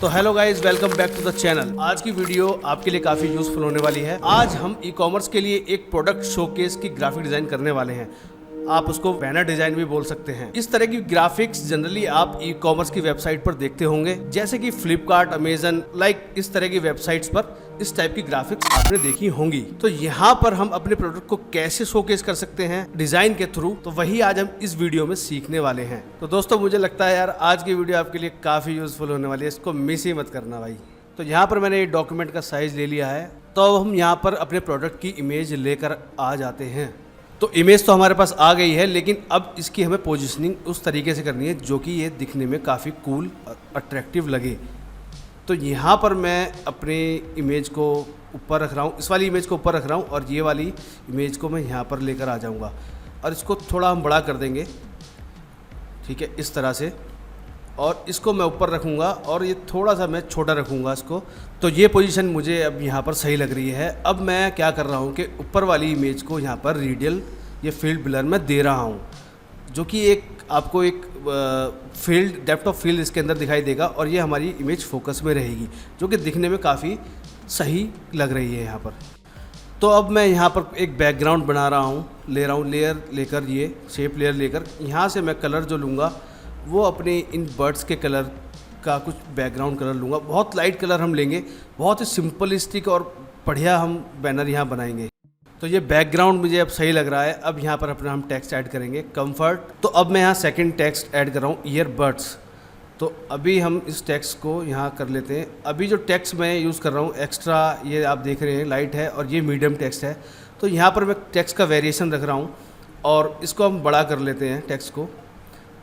तो hello guys, welcome back to the channel. आज की वीडियो आपके लिए काफ़ी यूजफुल होने वाली है। आज हम ई कॉमर्स के लिए एक प्रोडक्ट शोकेस की ग्राफिक डिज़ाइन करने वाले हैं। आप उसको बैनर डिज़ाइन भी बोल सकते हैं। इस तरह की ग्राफिक्स जनरली आप ई कॉमर्स की वेबसाइट पर देखते होंगे, जैसे कि फ्लिपकार्ट, अमेजन, इस तरह की वेबसाइट्स पर इस टाइप की ग्राफिक्स आपने देखी होंगी। तो यहाँ पर हम अपने प्रोडक्ट को कैसे शोकेस कर सकते हैं डिज़ाइन के थ्रू, तो वही आज हम इस वीडियो में सीखने वाले हैं। तो दोस्तों, मुझे लगता है यार आज की वीडियो आपके लिए काफ़ी यूजफुल होने वाली है, इसको मिस ही मत करना भाई। तो यहाँ पर मैंने ये डॉक्यूमेंट का साइज़ ले लिया है। तो अब हम यहाँ पर अपने प्रोडक्ट की इमेज लेकर आ जाते हैं। तो इमेज तो हमारे पास आ गई है, लेकिन अब इसकी हमें पोजीशनिंग उस तरीके से करनी है जो कि ये दिखने में काफ़ी कूल और अट्रैक्टिव लगे। तो यहाँ पर मैं अपने इमेज को ऊपर रख रहा हूँ, इस वाली इमेज को ऊपर रख रहा हूँ और ये वाली इमेज को मैं यहाँ पर लेकर आ जाऊँगा और इसको थोड़ा हम बड़ा कर देंगे, ठीक है, इस तरह से। और इसको मैं ऊपर रखूँगा और ये थोड़ा सा मैं छोटा रखूँगा इसको। तो ये पोजीशन मुझे अब यहाँ पर सही लग रही है। अब मैं क्या कर रहा हूँ कि ऊपर वाली इमेज को यहाँ पर रेडियल ये फील्ड ब्लर में दे रहा हूँ, जो कि एक आपको एक फील्ड डेप्थ ऑफ फील्ड इसके अंदर दिखाई देगा और ये हमारी इमेज फोकस में रहेगी, जो कि दिखने में काफ़ी सही लग रही है यहाँ पर। तो अब मैं यहाँ पर एक बैकग्राउंड बना रहा हूँ, ले रहा हूँ लेयर लेकर, ये शेप लेयर लेकर यहाँ से मैं कलर जो लूँगा वो अपने इन बर्ड्स के कलर का कुछ बैकग्राउंड कलर लूँगा। बहुत लाइट कलर हम लेंगे, बहुत ही सिंपलिस्टिक और बढ़िया हम बैनर यहाँ बनाएंगे। तो ये बैकग्राउंड मुझे अब सही लग रहा है। अब यहाँ पर अपना हम टेक्स्ट ऐड करेंगे, कंफर्ट। तो अब मैं यहाँ सेकंड टेक्स्ट ऐड कर रहा हूँ, ईयरबड्स। तो अभी हम इस टेक्स्ट को यहाँ कर लेते हैं। अभी जो टेक्स्ट मैं यूज़ कर रहा हूँ एक्स्ट्रा, ये आप देख रहे हैं लाइट है और ये मीडियम टेक्स्ट है। तो यहाँ पर मैं टेक्स्ट का वेरिएशन रख रहा हूँ और इसको हम बड़ा कर लेते हैं टेक्स्ट को।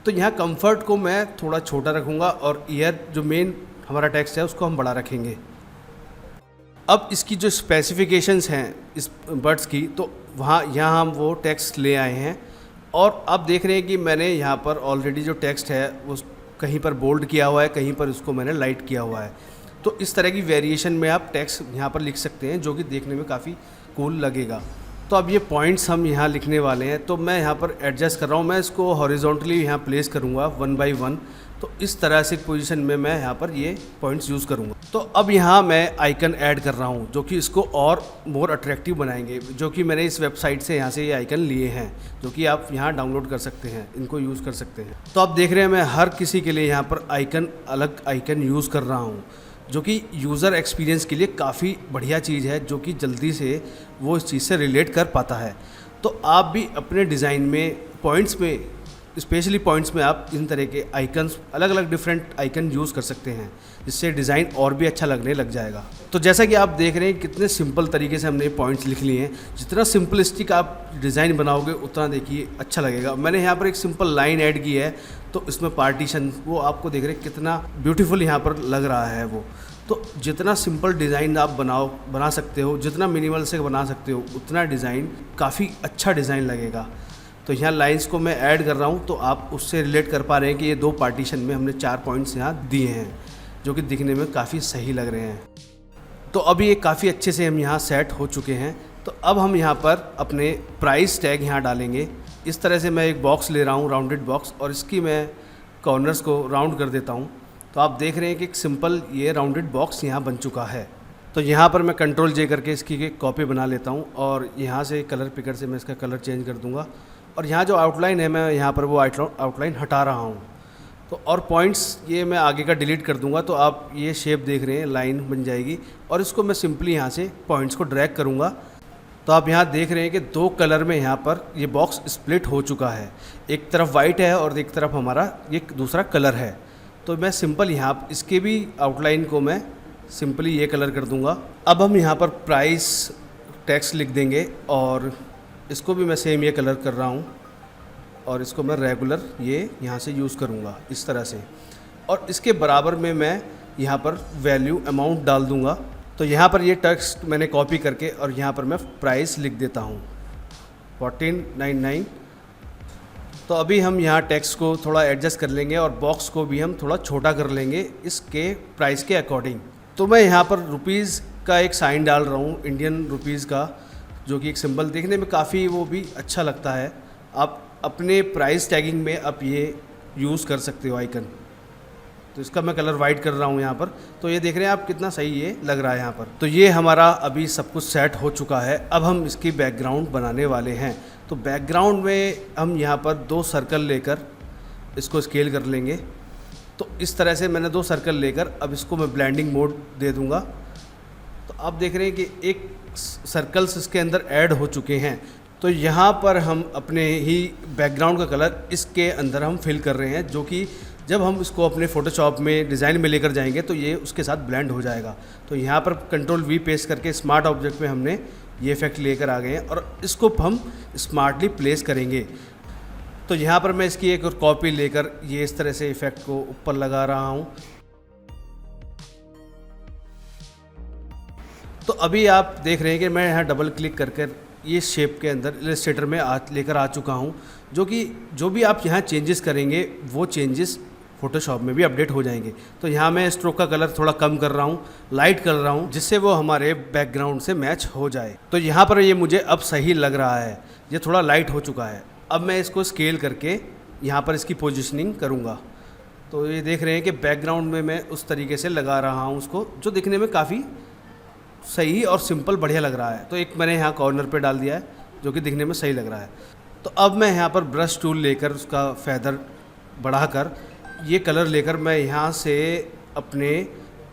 तो यहाँ कंफर्ट को मैं थोड़ा छोटा रखूँगा और ईयर जो मेन हमारा टेक्स्ट है उसको हम बड़ा रखेंगे। अब इसकी जो स्पेसिफिकेशंस हैं इस बर्ड्स की, तो यहाँ हम वो टेक्स्ट ले आए हैं और आप देख रहे हैं कि मैंने यहाँ पर ऑलरेडी जो टेक्स्ट है वो कहीं पर बोल्ड किया हुआ है, कहीं पर उसको मैंने लाइट किया हुआ है। तो इस तरह की वेरिएशन में आप टेक्स्ट यहाँ पर लिख सकते हैं, जो कि देखने में काफ़ी कूल लगेगा। तो अब ये पॉइंट्स हम यहाँ लिखने वाले हैं। तो मैं यहाँ पर एडजस्ट कर रहा हूँ, मैं इसको हॉरिजॉन्टली यहाँ प्लेस करूँगा 1 बाई 1। तो इस तरह से पोजीशन में मैं यहाँ पर ये पॉइंट्स यूज़ करूँगा। तो अब यहाँ मैं आइकन ऐड कर रहा हूँ, जो कि इसको और मोर अट्रैक्टिव बनाएंगे, जो कि मैंने इस वेबसाइट से यहाँ से ये आइकन लिए हैं, जो कि आप यहाँ डाउनलोड कर सकते हैं, इनको यूज़ कर सकते हैं। तो आप देख रहे हैं मैं हर किसी के लिए यहाँ पर आइकन, अलग आइकन यूज़ कर रहा हूँ, जो कि यूज़र एक्सपीरियंस के लिए काफ़ी बढ़िया चीज़ है, जो कि जल्दी से वो इस चीज़ से रिलेट कर पाता है। तो आप भी अपने डिज़ाइन में पॉइंट्स में, स्पेशली पॉइंट्स में आप इन तरह के आइकन्स, अलग अलग डिफरेंट आइकन यूज़ कर सकते हैं, जिससे डिज़ाइन और भी अच्छा लगने लग जाएगा। तो जैसा कि आप देख रहे हैं कितने सिंपल तरीके से हमने पॉइंट्स लिख लिए हैं। जितना सिंपलिस्टिक आप डिज़ाइन बनाओगे उतना देखिए अच्छा लगेगा। मैंने यहाँ पर एक सिंपल लाइन ऐड की है, तो इसमें पार्टीशन वो आपको देख रहे हैं कितना ब्यूटीफुल यहाँ पर लग रहा है वो। तो जितना सिंपल डिज़ाइन आप बना सकते हो, जितना मिनिमल से बना सकते हो, उतना डिज़ाइन काफ़ी अच्छा डिज़ाइन लगेगा। तो यहाँ लाइंस को मैं ऐड कर रहा हूँ, तो आप उससे रिलेट कर पा रहे हैं कि ये 2 पार्टीशन में हमने 4 पॉइंट्स यहाँ दिए हैं, जो कि दिखने में काफ़ी सही लग रहे हैं। तो अभी ये काफ़ी अच्छे से हम यहाँ सेट हो चुके हैं। तो अब हम यहाँ पर अपने प्राइस टैग यहाँ डालेंगे। इस तरह से मैं एक बॉक्स ले रहा हूँ, राउंडेड बॉक्स, और इसकी मैं कॉर्नर्स को राउंड कर देता हूँ। तो आप देख रहे हैं कि एक सिंपल ये राउंडेड बॉक्स यहाँ बन चुका है। तो यहाँ पर मैं कंट्रोल J करके इसकी एक कॉपी बना लेता हूँ और यहाँ से कलर पिकर से मैं इसका कलर चेंज कर दूँगा। और यहाँ जो आउटलाइन है, मैं यहाँ पर वो आउटलाइन हटा रहा हूँ। तो और पॉइंट्स ये मैं आगे का डिलीट कर दूँगा। तो आप ये शेप देख रहे हैं, लाइन बन जाएगी और इसको मैं सिंपली यहाँ से पॉइंट्स को ड्रैग करूँगा। तो आप यहाँ देख रहे हैं कि 2 कलर में यहाँ पर ये बॉक्स स्प्लिट हो चुका है। एक तरफ वाइट है और एक तरफ हमारा ये दूसरा कलर है। तो मैं सिंपल यहाँ इसके भी आउटलाइन को मैं सिंपली ये कलर कर दूँगा। अब हम यहाँ पर प्राइस टेक्स्ट लिख देंगे और इसको भी मैं सेम ये कलर कर रहा हूँ और इसको मैं रेगुलर ये यहाँ से यूज़ करूँगा इस तरह से। और इसके बराबर में मैं यहाँ पर वैल्यू अमाउंट डाल दूँगा। तो यहाँ पर ये टेक्स्ट मैंने कॉपी करके और यहाँ पर मैं प्राइस लिख देता हूँ 1499। तो अभी हम यहाँ टेक्स्ट को थोड़ा एडजस्ट कर लेंगे और बॉक्स को भी हम थोड़ा छोटा कर लेंगे इसके प्राइस के अकॉर्डिंग। तो मैं यहाँ पर रुपीज़ का एक साइन डाल रहा हूँ, इंडियन रुपीज़ का, जो कि एक सिंबल देखने में काफ़ी वो भी अच्छा लगता है। आप अपने प्राइस टैगिंग में आप ये यूज़ कर सकते हो आइकन। तो इसका मैं कलर वाइट कर रहा हूँ यहाँ पर। तो ये देख रहे हैं आप कितना सही ये लग रहा है यहाँ पर। तो ये हमारा अभी सब कुछ सेट हो चुका है। अब हम इसकी बैकग्राउंड बनाने वाले हैं। तो बैकग्राउंड में हम यहाँ पर 2 सर्कल लेकर इसको स्केल कर लेंगे। तो इस तरह से मैंने 2 सर्कल लेकर अब इसको मैं ब्लेंडिंग मोड दे दूँगा। तो आप देख रहे हैं कि एक सर्कल्स इसके अंदर ऐड हो चुके हैं। तो यहाँ पर हम अपने ही बैकग्राउंड का कलर इसके अंदर हम फिल कर रहे हैं, जो कि जब हम इसको अपने फ़ोटोशॉप में डिज़ाइन में लेकर जाएंगे तो ये उसके साथ ब्लेंड हो जाएगा। तो यहाँ पर Ctrl+V पेस्ट करके स्मार्ट ऑब्जेक्ट में हमने ये इफ़ेक्ट लेकर आ गए हैं और इसको हम स्मार्टली प्लेस करेंगे। तो यहाँ पर मैं इसकी एक और कॉपी लेकर ये इस तरह से इफ़ेक्ट को ऊपर लगा रहा हूँ। तो अभी आप देख रहे हैं कि मैं यहाँ डबल क्लिक करके ये शेप के अंदर इलस्ट्रेटर में लेकर आ चुका हूँ, जो भी आप यहाँ चेंजेस करेंगे वो चेंजेस फ़ोटोशॉप में भी अपडेट हो जाएंगे। तो यहाँ मैं स्ट्रोक का कलर थोड़ा कम कर रहा हूँ, लाइट कर रहा हूँ, जिससे वो हमारे बैकग्राउंड से मैच हो जाए। तो यहाँ पर ये मुझे अब सही लग रहा है, ये थोड़ा लाइट हो चुका है। अब मैं इसको स्केल करके यहाँ पर इसकी पोजिशनिंग करूँगा। तो ये देख रहे हैं कि बैकग्राउंड में मैं उस तरीके से लगा रहा हूँ उसको, जो दिखने में काफ़ी सही और सिंपल बढ़िया लग रहा है। तो एक मैंने यहाँ कॉर्नर पे डाल दिया है, जो कि दिखने में सही लग रहा है। तो अब मैं यहाँ पर ब्रश टूल लेकर उसका फेदर बढ़ाकर ये कलर लेकर मैं यहाँ से अपने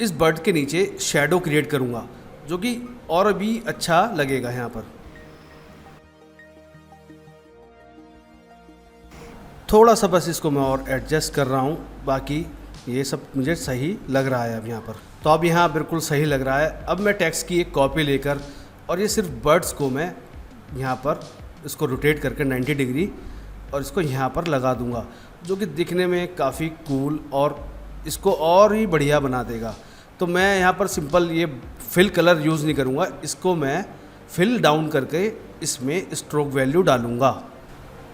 इस बर्ड के नीचे शैडो क्रिएट करूँगा, जो कि और भी अच्छा लगेगा। यहाँ पर थोड़ा सा बस इसको मैं और एडजस्ट कर रहा हूँ, बाकी ये सब मुझे सही लग रहा है अब यहाँ पर। तो अब यहाँ बिल्कुल सही लग रहा है। अब मैं टेक्स्ट की एक कॉपी लेकर और ये सिर्फ बर्ड्स को मैं यहाँ पर इसको रोटेट करके 90 डिग्री और इसको यहाँ पर लगा दूँगा, जो कि दिखने में काफ़ी कूल और इसको और ही बढ़िया बना देगा। तो मैं यहाँ पर सिंपल ये फिल कलर यूज़ नहीं करूँगा, इसको मैं फिल डाउन करके इसमें स्ट्रोक वैल्यू डालूँगा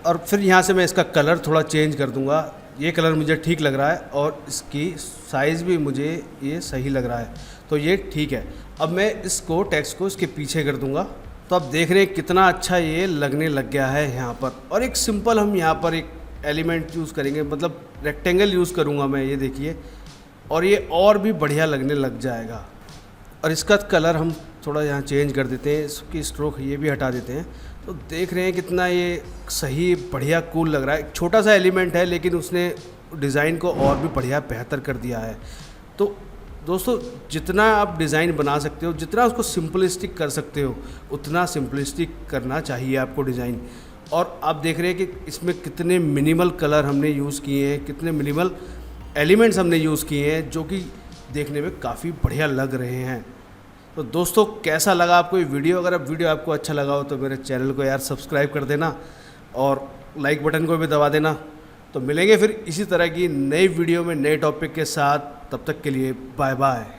और फिर यहाँ से मैं इसका कलर थोड़ा चेंज कर दूँगा। ये कलर मुझे ठीक लग रहा है और इसकी साइज़ भी मुझे ये सही लग रहा है, तो ये ठीक है। अब मैं इसको टेक्स्ट को इसके पीछे कर दूँगा। तो आप देख रहे हैं कितना अच्छा ये लगने लग गया है यहाँ पर। और एक सिंपल हम यहाँ पर एक एलिमेंट यूज़ करेंगे, मतलब रेक्टेंगल यूज़ करूँगा मैं, ये देखिए, और ये और भी बढ़िया लगने लग जाएगा। और इसका कलर हम थोड़ा यहाँ चेंज कर देते हैं, इसकी स्ट्रोक ये भी हटा देते हैं। तो देख रहे हैं कितना ये सही बढ़िया कूल लग रहा है। एक छोटा सा एलिमेंट है, लेकिन उसने डिज़ाइन को और भी बढ़िया बेहतर कर दिया है। तो दोस्तों, जितना आप डिज़ाइन बना सकते हो, जितना उसको सिंपलिस्टिक कर सकते हो, उतना सिंपलिस्टिक करना चाहिए आपको डिज़ाइन। और आप देख रहे हैं कि इसमें कितने मिनिमल कलर हमने यूज़ किए हैं, कितने मिनिमल एलिमेंट्स हमने यूज़ किए हैं, जो कि देखने में काफ़ी बढ़िया लग रहे हैं। तो दोस्तों, कैसा लगा आपको ये वीडियो? अगर वीडियो आपको अच्छा लगा हो तो मेरे चैनल को यार सब्सक्राइब कर देना और लाइक बटन को भी दबा देना। तो मिलेंगे फिर इसी तरह की नई वीडियो में नए टॉपिक के साथ। तब तक के लिए बाय बाय।